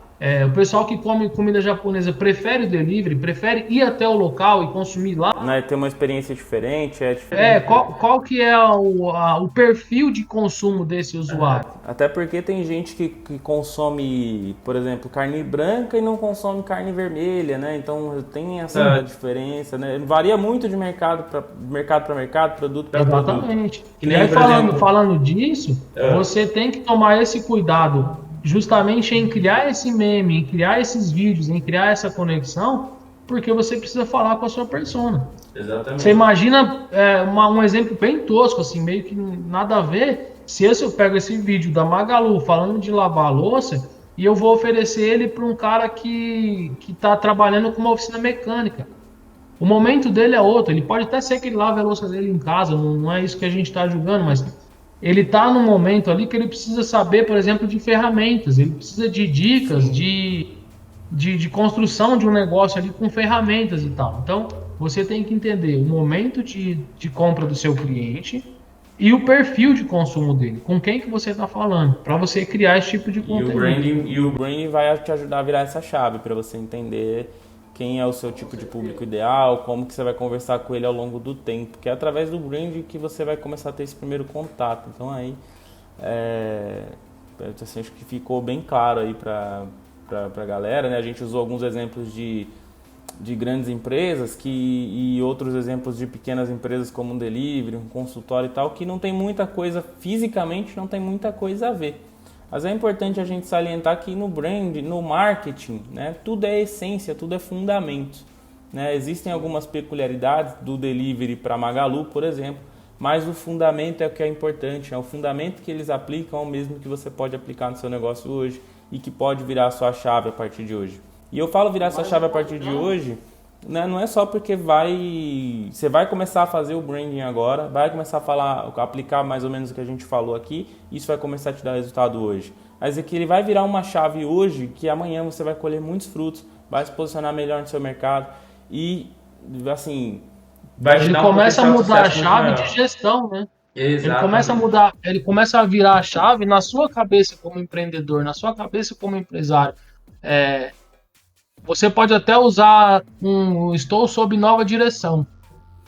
O pessoal que come comida japonesa prefere o delivery, prefere ir até o local e consumir lá. Né, ter uma experiência diferente, qual que é o perfil de consumo desse usuário? Até porque tem gente que consome, por exemplo, carne branca e não consome carne vermelha, né? Então tem essa diferença, né? Varia muito de mercado para mercado, produto para produto. Exatamente. E aí falando disso, você tem que tomar esse cuidado justamente em criar esse meme, em criar esses vídeos, em criar essa conexão, porque você precisa falar com a sua persona. Exatamente. Você imagina um exemplo bem tosco, assim, meio que nada a ver, se eu pego esse vídeo da Magalu falando de lavar a louça e eu vou oferecer ele para um cara que está trabalhando com uma oficina mecânica. O momento dele é outro, ele pode até ser que ele lave a louça dele em casa, não é isso que a gente está julgando, mas ele está num momento ali que ele precisa saber, por exemplo, de ferramentas, ele precisa de dicas, de construção de um negócio ali com ferramentas e tal. Então, você tem que entender o momento de compra do seu cliente e o perfil de consumo dele, com quem que você está falando, para você criar esse tipo de conteúdo. E o branding vai te ajudar a virar essa chave para você entender quem é o seu tipo de público ideal, como que você vai conversar com ele ao longo do tempo, que é através do branding que você vai começar a ter esse primeiro contato. Então aí, assim, acho que ficou bem claro aí para a galera, né? A gente usou alguns exemplos de grandes empresas e outros exemplos de pequenas empresas como um delivery, um consultório e tal, que não tem muita coisa, fisicamente não tem muita coisa a ver. Mas é importante a gente salientar que no brand, no marketing, né, tudo é essência, tudo é fundamento. Né? Existem algumas peculiaridades do delivery para Magalu, por exemplo, mas o fundamento é o que é importante. É o fundamento que eles aplicam é o mesmo que você pode aplicar no seu negócio hoje e que pode virar a sua chave a partir de hoje. E eu falo virar essa chave a partir de hoje, né, não é só porque você vai começar a fazer o branding agora, vai começar a aplicar mais ou menos o que a gente falou aqui, isso vai começar a te dar resultado hoje. Mas é que ele vai virar uma chave hoje que amanhã você vai colher muitos frutos, vai se posicionar melhor no seu mercado e, assim... Ele começa a mudar a chave de gestão, né? Exatamente. Ele começa a virar a chave na sua cabeça como empreendedor, na sua cabeça como empresário. Você pode até usar estou sob nova direção.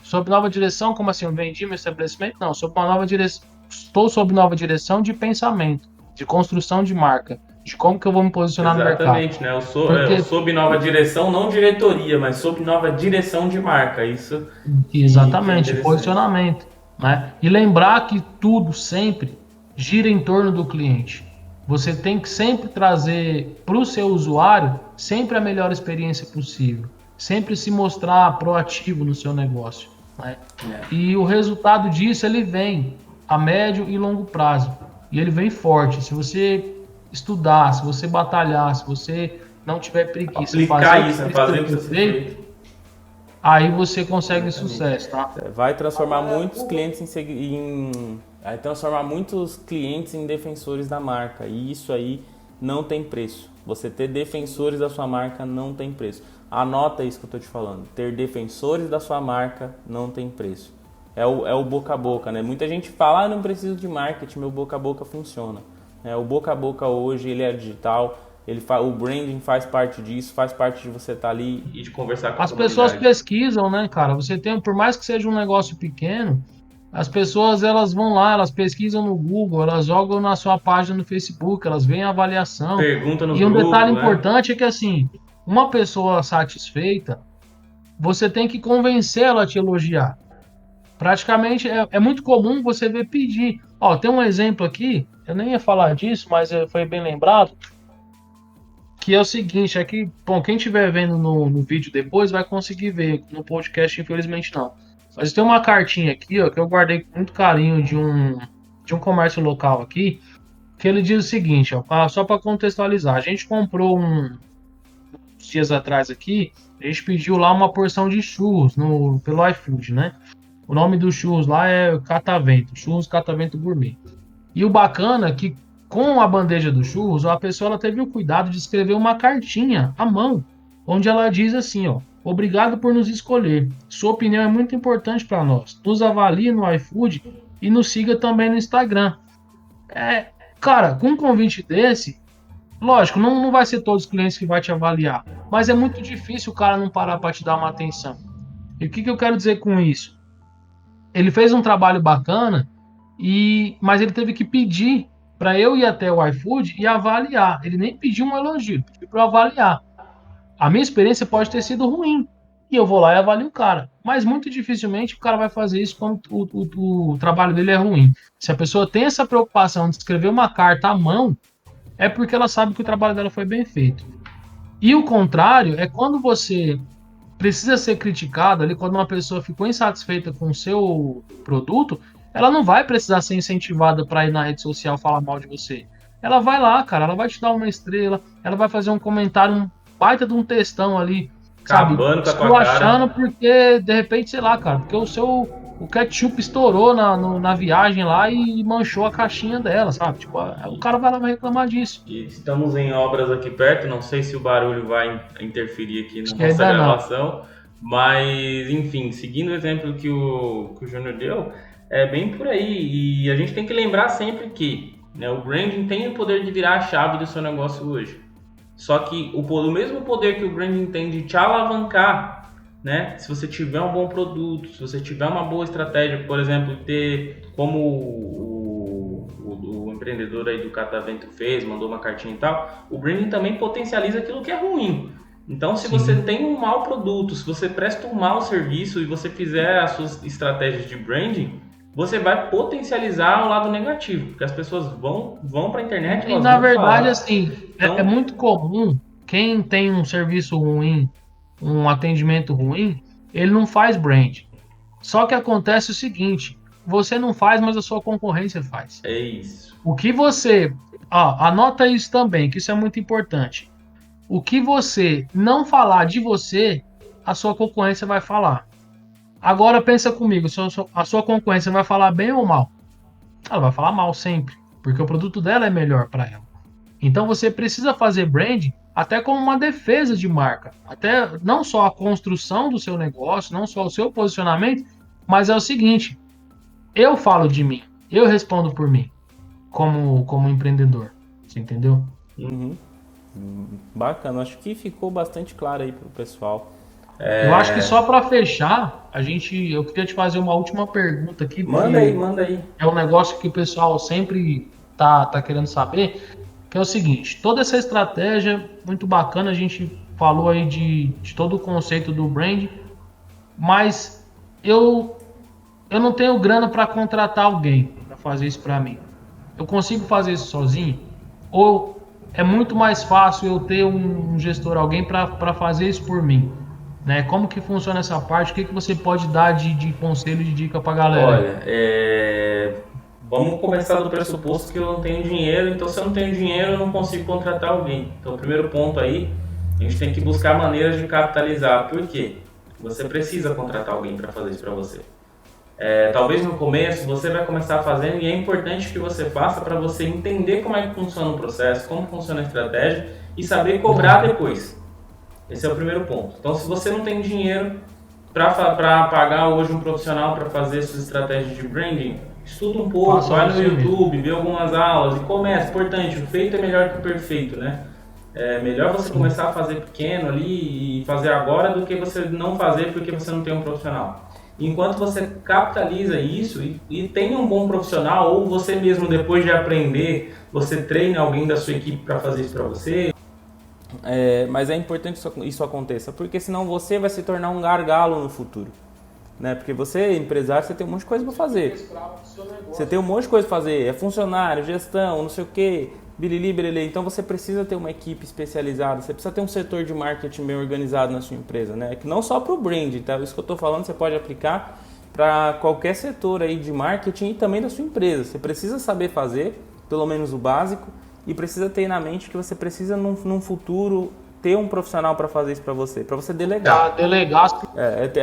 Sob nova direção, como assim? Eu vendi meu estabelecimento? Não, sob uma nova direção. Estou sob nova direção de pensamento, de construção de marca, de como que eu vou me posicionar no mercado. Exatamente, né? Eu sob nova direção, não diretoria, mas sob nova direção de marca. Isso. Exatamente, posicionamento. Né? E lembrar que tudo sempre gira em torno do cliente. Você tem que sempre trazer para o seu usuário sempre a melhor experiência possível. Sempre se mostrar proativo no seu negócio. Né? E o resultado disso ele vem a médio e longo prazo. E ele vem forte. Se você estudar, se você batalhar, se você não tiver preguiça, fazer o que você feito, aí você consegue sucesso, tá? Vai transformar muitos clientes vai transformar muitos clientes em defensores da marca. E isso aí não tem preço. Você ter defensores da sua marca não tem preço. Anota isso que eu estou te falando. Ter defensores da sua marca não tem preço. É o boca a boca, né? Muita gente fala, não preciso de marketing, meu boca a boca funciona. O boca a boca hoje ele é digital. O branding faz parte disso, faz parte de você estar ali e de conversar com as pessoas pesquisam, né, cara? Você tem, por mais que seja um negócio pequeno, as pessoas elas vão lá, elas pesquisam no Google, elas jogam na sua página no Facebook, elas veem a avaliação. Pergunta no E um grupo, detalhe importante é que assim, uma pessoa satisfeita, você tem que convencê-la a te elogiar. Praticamente é muito comum você ver pedir. Ó, tem um exemplo aqui, eu nem ia falar disso, mas foi bem lembrado. Que é o seguinte, é que, bom, quem estiver vendo no vídeo depois vai conseguir ver, no podcast infelizmente não. Mas tem uma cartinha aqui, ó, que eu guardei com muito carinho de um comércio local aqui, que ele diz o seguinte, ó, só para contextualizar, a gente comprou uns dias atrás aqui, a gente pediu lá uma porção de churros pelo iFood, né? O nome dos churros lá é Catavento, Churros Catavento Gourmet. E o bacana é que com a bandeja dos churros, a pessoa ela teve o cuidado de escrever uma cartinha à mão, onde ela diz assim, ó, obrigado por nos escolher. Sua opinião é muito importante para nós. Nos avalie no iFood e nos siga também no Instagram. Cara, com um convite desse, lógico, não vai ser todos os clientes que vai te avaliar, mas é muito difícil o cara não parar para te dar uma atenção. E o que eu quero dizer com isso? Ele fez um trabalho bacana, mas ele teve que pedir para eu ir até o iFood e avaliar. Ele nem pediu um elogio, pediu para eu avaliar. A minha experiência pode ter sido ruim. E eu vou lá e avalio o cara. Mas muito dificilmente o cara vai fazer isso quando o trabalho dele é ruim. Se a pessoa tem essa preocupação de escrever uma carta à mão, é porque ela sabe que o trabalho dela foi bem feito. E o contrário é quando você precisa ser criticado ali, quando uma pessoa ficou insatisfeita com o seu produto, ela não vai precisar ser incentivada para ir na rede social falar mal de você. Ela vai lá, cara, ela vai te dar uma estrela, ela vai fazer um comentário, um baita de um textão ali, acabando sabe? Com a tua achando porque, de repente, sei lá, cara, porque o ketchup estourou na viagem lá e manchou a caixinha dela, sabe? Tipo, o cara vai lá reclamar disso. E estamos em obras aqui perto, não sei se o barulho vai interferir aqui na nossa gravação, Mas, enfim, seguindo o exemplo que o Júnior deu, é bem por aí. E a gente tem que lembrar sempre que, né, o branding tem o poder de virar a chave do seu negócio hoje. Só que o mesmo poder que o branding tem de te alavancar, né? Se você tiver um bom produto, se você tiver uma boa estratégia, por exemplo, ter como o empreendedor aí do Catavento fez, mandou uma cartinha e tal, o branding também potencializa aquilo que é ruim. Então, se você tem um mau produto, se você presta um mau serviço e você fizer as suas estratégias de branding, você vai potencializar o lado negativo, porque as pessoas vão para a internet e E elas na vão verdade, falar. assim, Então, é muito comum quem tem um serviço ruim, um atendimento ruim, ele não faz brand. Só que acontece o seguinte: você não faz, mas a sua concorrência faz. é isso. O que você. Ó, anota isso também, que isso é muito importante. O que você não falar de você, a sua concorrência vai falar. Agora pensa comigo, a sua concorrência vai falar bem ou mal? Ela vai falar mal sempre, porque o produto dela é melhor para ela. Então você precisa fazer brand até como uma defesa de marca, até não só a construção do seu negócio, não só o seu posicionamento, mas é o seguinte: eu falo de mim, eu respondo por mim, como empreendedor, você entendeu? Uhum. Bacana, acho que ficou bastante claro aí pro pessoal. Eu acho que só para fechar, eu queria te fazer uma última pergunta aqui, Manda aí, porque manda aí. é um negócio que o pessoal sempre tá querendo saber, que é o seguinte: toda essa estratégia muito bacana, a gente falou aí de todo o conceito do brand, mas eu não tenho grana para contratar alguém para fazer isso para mim. Eu consigo fazer isso sozinho? Ou é muito mais fácil eu ter um gestor, alguém para fazer isso por mim? Né? Como que funciona essa parte? O que você pode dar de conselho, de dica para a galera aí? Olha, vamos começar do pressuposto que eu não tenho dinheiro, então se eu não tenho dinheiro eu não consigo contratar alguém. Então o primeiro ponto aí, a gente tem que buscar maneiras de capitalizar. Por quê? Você precisa contratar alguém para fazer isso para você. Talvez no começo você vai começar fazendo e é importante que você faça para você entender como é que funciona o processo, como funciona a estratégia e saber cobrar depois. Esse é o primeiro ponto. Então, se você não tem dinheiro para pagar hoje um profissional para fazer essas estratégias de branding, estuda um pouco, vai no YouTube, vê algumas aulas e começa. Importante, o feito é melhor que o perfeito, né? É melhor você começar a fazer pequeno ali e fazer agora do que você não fazer porque você não tem um profissional. Enquanto você capitaliza isso e tem um bom profissional, ou você mesmo depois de aprender, você treina alguém da sua equipe para fazer isso para você. Mas é importante que isso aconteça, porque senão você vai se tornar um gargalo no futuro. Né? Porque você, empresário, você tem um monte de coisa para fazer. Você tem um monte de coisa para fazer, é funcionário, gestão, não sei o quê, bilili, bilili. Então você precisa ter uma equipe especializada, você precisa ter um setor de marketing bem organizado na sua empresa, né? Que não só para o brand, tá? Isso que eu estou falando você pode aplicar para qualquer setor aí de marketing e também da sua empresa. Você precisa saber fazer, pelo menos o básico, e precisa ter na mente que você precisa num futuro ter um profissional para fazer isso para você delegar. Delegar.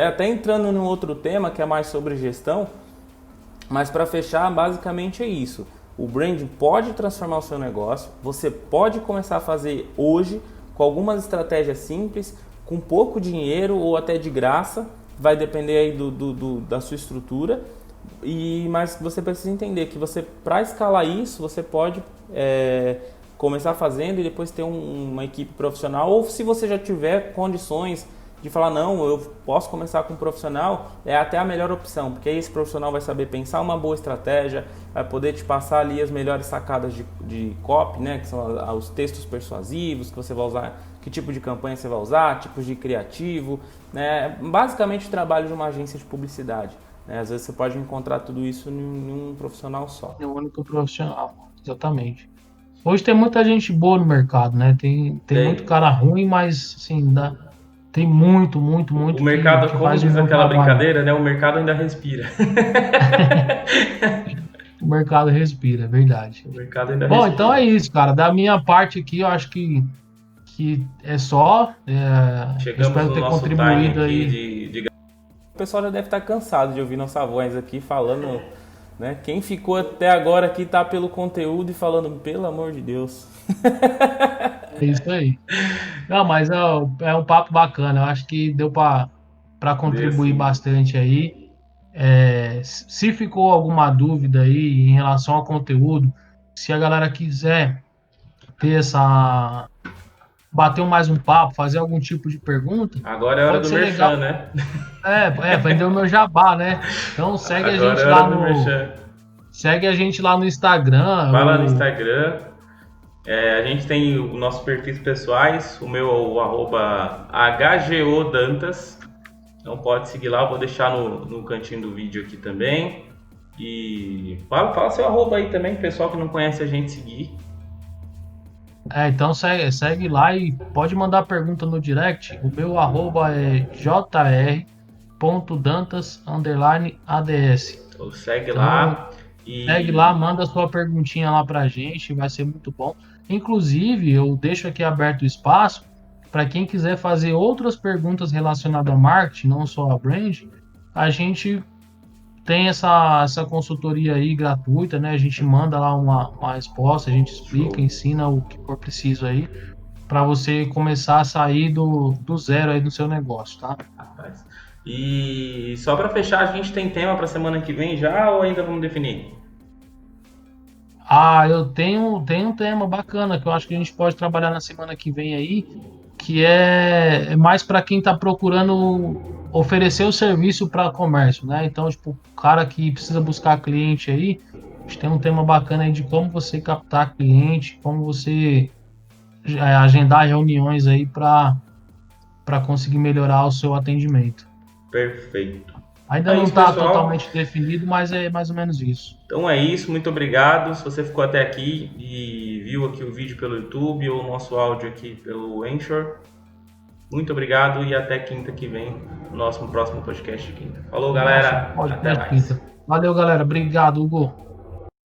Até entrando num outro tema que é mais sobre gestão, mas para fechar, basicamente é isso. O branding pode transformar o seu negócio, você pode começar a fazer hoje com algumas estratégias simples, com pouco dinheiro ou até de graça, vai depender aí da sua estrutura, mas você precisa entender que para escalar isso, você pode começar fazendo e depois ter uma equipe profissional, ou se você já tiver condições de falar, não, eu posso começar com um profissional, é até a melhor opção, porque aí esse profissional vai saber pensar uma boa estratégia, vai poder te passar ali as melhores sacadas de copy, né, que são os textos persuasivos que você vai usar, que tipo de campanha você vai usar, tipos de criativo, né, basicamente o trabalho de uma agência de publicidade. Né, às vezes você pode encontrar tudo isso em um profissional só. É o único profissional, exatamente. Hoje tem muita gente boa no mercado, né? Tem muito cara ruim, mas assim, tem muito O mercado, que como faz diz um bom aquela trabalho. brincadeira, né? O mercado ainda respira. O mercado respira, é verdade. O mercado ainda Bom, respira. então é isso, cara. Da minha parte aqui, eu acho que é só. Chegamos espero no ter nosso time contribuído aqui aí. O pessoal já deve estar cansado de ouvir nossa voz aqui falando, né? Quem ficou até agora aqui tá pelo conteúdo e falando, pelo amor de Deus. É isso aí. Não, mas é um papo bacana. Eu acho que deu para para contribuir sim. bastante aí. Se ficou alguma dúvida aí em relação ao conteúdo, se a galera quiser ter bater mais um papo, fazer algum tipo de pergunta, Agora é hora pode do ser legal. merchan, né? Vender o meu jabá, né? Então segue a Agora gente é lá hora do merchan. segue a gente lá no Instagram. Vai lá no Instagram. A gente tem os nossos perfis pessoais. O meu é o @HGODantas. Então pode seguir lá, eu vou deixar no cantinho do vídeo aqui também. E fala seu arroba aí também, pessoal que não conhece a gente seguir. Então segue lá e pode mandar pergunta no direct. O meu arroba é jr.dantas_ads. Então segue Então lá. segue lá, manda sua perguntinha lá pra gente, vai ser muito bom. Inclusive, eu deixo aqui aberto o espaço para quem quiser fazer outras perguntas relacionadas a marketing, não só a brand. A gente tem essa consultoria aí gratuita, né? A gente manda lá uma resposta, a gente explica, Show. ensina o que for preciso aí para você começar a sair do zero aí do seu negócio, tá? Rapaz. E só para fechar, a gente tem tema para semana que vem já ou ainda vamos definir? Eu tenho um tema bacana que eu acho que a gente pode trabalhar na semana que vem aí, que é mais para quem está procurando oferecer o serviço para comércio, né? Então, tipo, o cara que precisa buscar cliente aí, a gente tem um tema bacana aí de como você captar cliente, como você agendar reuniões aí para conseguir melhorar o seu atendimento. Perfeito. Ainda É não isso, está pessoal. totalmente definido, mas é mais ou menos isso. Então é isso, muito obrigado. Se você ficou até aqui e viu aqui o vídeo pelo YouTube ou o nosso áudio aqui pelo Anchor, muito obrigado e até quinta que vem, no nosso próximo podcast de quinta. Falou, galera. Até mais. Valeu, galera. Obrigado, Hugo.